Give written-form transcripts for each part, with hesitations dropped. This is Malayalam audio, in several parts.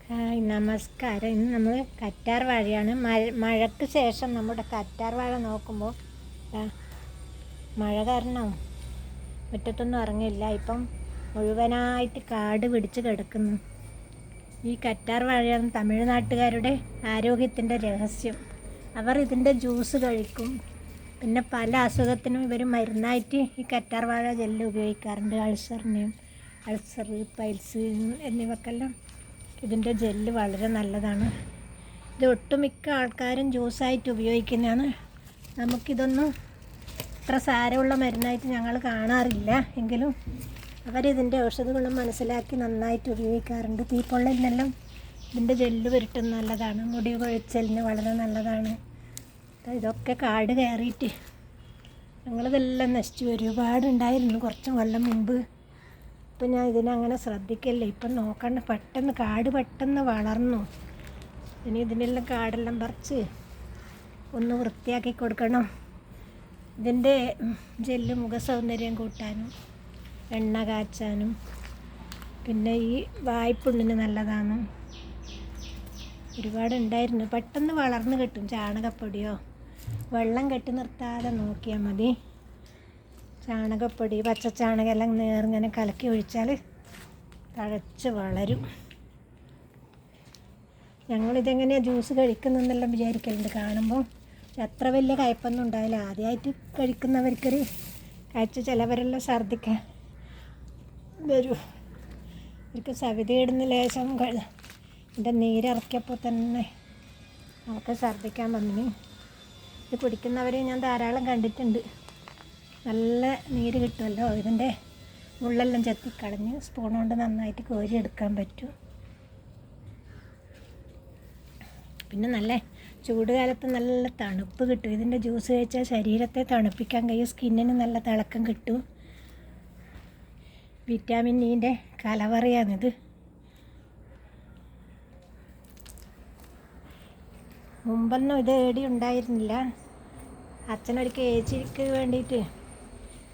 ഹായ് നമസ്കാരം. ഇന്ന് നമ്മൾ കറ്റാർ വാഴയാണ്. മഴയ്ക്ക് ശേഷം നമ്മുടെ കറ്റാർ വാഴ നോക്കുമ്പോൾ മഴ കാരണം മുറ്റത്തൊന്നും ഇറങ്ങില്ല. ഇപ്പം മുഴുവനായിട്ട് കാട് പിടിച്ച് കിടക്കുന്നു. ഈ കറ്റാർ വാഴയാണ് തമിഴ്നാട്ടുകാരുടെ ആരോഗ്യത്തിൻ്റെ രഹസ്യം. അവർ ഇതിൻ്റെ ജ്യൂസ് കഴിക്കും. പിന്നെ പല അസുഖത്തിനും ഇവർ മരുന്നായിട്ട് ഈ കറ്റാർ വാഴ ജെല്ല് ഉപയോഗിക്കാറുണ്ട്. അൾസർ, പൈൽസ് എന്നിവക്കെല്ലാം ഇതിൻ്റെ ജെല്ല് വളരെ നല്ലതാണ്. ഇത് ഒട്ടുമിക്ക ആൾക്കാരും ജ്യൂസായിട്ട് ഉപയോഗിക്കുന്നതാണ്. നമുക്കിതൊന്നും അത്ര സാരമുള്ള മരുന്നായിട്ട് ഞങ്ങൾ കാണാറില്ല. എങ്കിലും അവരിതിൻ്റെ ഔഷധ ഗുണം മനസ്സിലാക്കി നന്നായിട്ട് ഉപയോഗിക്കാറുണ്ട്. തീപ്പൊള്ളലിനെല്ലാം ഇതിൻ്റെ ജെല്ല് പുരട്ടുന്നത് നല്ലതാണ്. മുടി കൊഴിച്ചലിന് വളരെ നല്ലതാണ്. ഇതൊക്കെ കാട് കയറിയിട്ട് ഞങ്ങളിതെല്ലാം നശിച്ചു. ഒരുപാടുണ്ടായിരുന്നു കുറച്ച് കൊല്ലം മുമ്പ്. ഇപ്പം ഞാൻ ഇതിനങ്ങനെ ശ്രദ്ധിക്കില്ല. ഇപ്പം നോക്കണ്ട, പെട്ടെന്ന് വളർന്നു. ഇനി ഇതിനെല്ലാം കാടെല്ലാം പറിച്ച് ഒന്ന് വൃത്തിയാക്കി കൊടുക്കണം. ഇതിൻ്റെ ജെല്ല് മുഖസൗന്ദര്യം കൂട്ടാനും എണ്ണ കാച്ചാനും പിന്നെ ഈ വായ്പുണ്ണിന് നല്ലതാണ്. ഒരുപാടുണ്ടായിരുന്നു. പെട്ടെന്ന് വളർന്ന് കിട്ടും. ചാണകപ്പൊടിയോ വെള്ളം കെട്ടി നിർത്താതെ നോക്കിയാൽ മതി. ചാണകപ്പൊടി, പച്ചച്ചാണകം എല്ലാം നേർങ്ങനെ കലക്കി ഒഴിച്ചാൽ തഴച്ച് വളരും. ഞങ്ങളിതെങ്ങനെയാണ് ജ്യൂസ് കഴിക്കുന്നതെന്നെല്ലാം വിചാരിക്കലുണ്ട് കാണുമ്പോൾ. അത്ര വലിയ കയ്പ്പൊന്നും ഉണ്ടാവില്ല. ആദ്യമായിട്ട് കഴിക്കുന്നവർക്കൊരു കഴിച്ച് ചിലവരെല്ലാം ഛർദ്ദിക്കാൻ വരും. അവർക്ക് സവിതയിടുന്ന ലേശം എൻ്റെ നീരിറക്കിയപ്പോൾ തന്നെ നമുക്ക് ഛർദ്ദിക്കാൻ വന്നു. ഇത് കുടിക്കുന്നവരെ ഞാൻ ധാരാളം കണ്ടിട്ടുണ്ട്. നല്ല നീര് കിട്ടുമല്ലോ. ഇതിൻ്റെ മുള്ളെല്ലാം ചെത്തിക്കളഞ്ഞ് സ്പൂൺ കൊണ്ട് നന്നായിട്ട് കോരിയെടുക്കാൻ പറ്റും. പിന്നെ നല്ല ചൂട് കാലത്ത് നല്ല തണുപ്പ് കിട്ടും. ഇതിൻ്റെ ജ്യൂസ് കഴിച്ചാൽ ശരീരത്തെ തണുപ്പിക്കാൻ കഴിയും. സ്കിന്നിന് നല്ല തിളക്കം കിട്ടും. വിറ്റാമിൻ ഇൻ്റെ കലവറയാണിത്. മുമ്പൊന്നും ഇത് ഏടി ഉണ്ടായിരുന്നില്ല. അച്ഛനൊരിക്കൽ ഏച്ചിക്ക് വേണ്ടിയിട്ട്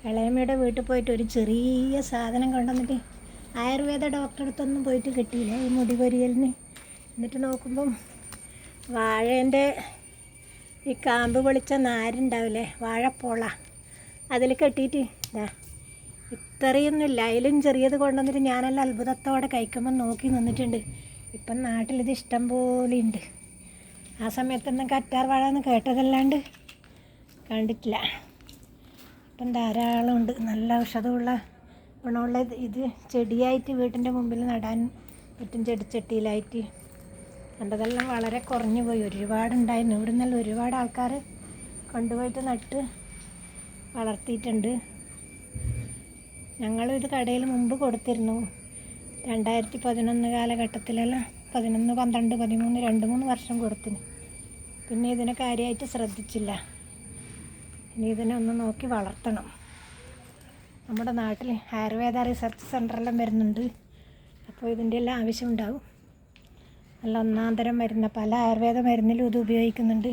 ഇളയമ്മയുടെ വീട്ടിൽ പോയിട്ട് ഒരു ചെറിയ സാധനം കൊണ്ടുവന്നിട്ട് ആയുർവേദ ഡോക്ടറെ അടുത്തൊന്നും പോയിട്ട് കിട്ടിയില്ല ഈ മുടി കൊരിയലിന്. എന്നിട്ട് നോക്കുമ്പം വാഴേൻ്റെ ഈ കാമ്പ് പൊളിച്ച നാരുണ്ടാവില്ലേ, വാഴപ്പോള, അതിൽ കെട്ടിയിട്ട് ഇത്രയൊന്നുമില്ല, അതിലും ചെറിയത് കൊണ്ടുവന്നിട്ട് ഞാനെല്ലാം അത്ഭുതത്തോടെ കഴിക്കുമ്പം നോക്കി നിന്നിട്ടുണ്ട്. ഇപ്പം നാട്ടിലിത് ഇഷ്ടം പോലെ ഉണ്ട്. ആ സമയത്തൊന്നും കറ്റാർ വാഴ എന്ന് കേട്ടതല്ലാണ്ട് കണ്ടിട്ടില്ല. ഇപ്പം ധാരാളം ഉണ്ട്. നല്ല ഔഷധമുള്ള ഗുണമുള്ള ഇത് ചെടിയായിട്ട് വീട്ടിൻ്റെ മുമ്പിൽ നടാൻ പറ്റും. ചെടിച്ചട്ടിയിലായിട്ട് കണ്ടതെല്ലാം വളരെ കുറഞ്ഞു പോയി. ഒരുപാടുണ്ടായിരുന്നു. ഇവിടെ നിന്നെല്ലാം ഒരുപാട് ആൾക്കാർ കൊണ്ടുപോയിട്ട് നട്ട് വളർത്തിയിട്ടുണ്ട്. ഞങ്ങളും ഇത് കടയിൽ മുമ്പ് കൊടുത്തിരുന്നു. 2011 കാലഘട്ടത്തിലെല്ലാം 11, 12, 13 2-3 വർഷം കൊടുത്തിന്. പിന്നെ ഇതിനെ കാര്യമായിട്ട് ശ്രദ്ധിച്ചില്ല. ഇനി ഇതിനെ ഒന്ന് നോക്കി വളർത്തണം. നമ്മുടെ നാട്ടിൽ ആയുർവേദ റിസർച്ച് സെൻ്ററെല്ലാം വരുന്നുണ്ട്. അപ്പോൾ ഇതിൻ്റെ എല്ലാം ആവശ്യമുണ്ടാവും. നല്ല ഒന്നാന്തരം മരുന്ന്, പല ആയുർവേദ മരുന്നിലും ഇത് ഉപയോഗിക്കുന്നുണ്ട്.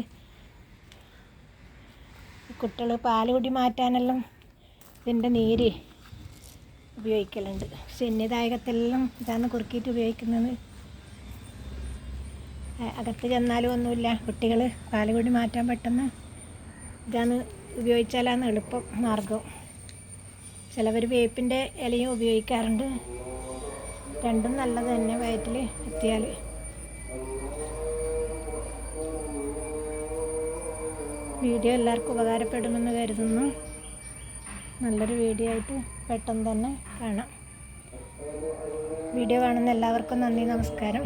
കുട്ടികൾ പാലുകുടി മാറ്റാനെല്ലാം ഇതിൻ്റെ നീര് ഉപയോഗിക്കലുണ്ട്. ശന്യദായകത്തെല്ലാം ഇതാണ് കുറുക്കിയിട്ട് ഉപയോഗിക്കുന്നത്. അകത്ത് ചെന്നാലും ഒന്നുമില്ല, കുട്ടികൾ പാലുകുടി മാറ്റാൻ പെട്ടെന്ന് ഇതാണ് ഉപയോഗിച്ചാലാണ് എളുപ്പം മാർഗം. ചിലവർ വേപ്പിൻ്റെ ഇലയും ഉപയോഗിക്കാറുണ്ട്. രണ്ടും നല്ലത് തന്നെ വയറ്റിൽ എത്തിയാൽ. വീഡിയോ എല്ലാവർക്കും ഉപകാരപ്പെടുമെന്ന് കരുതുന്നു. നല്ലൊരു വീഡിയോ ആയിട്ട് പെട്ടെന്ന് തന്നെ കാണാം. വീഡിയോ കാണുന്ന എല്ലാവർക്കും നന്ദി, നമസ്കാരം.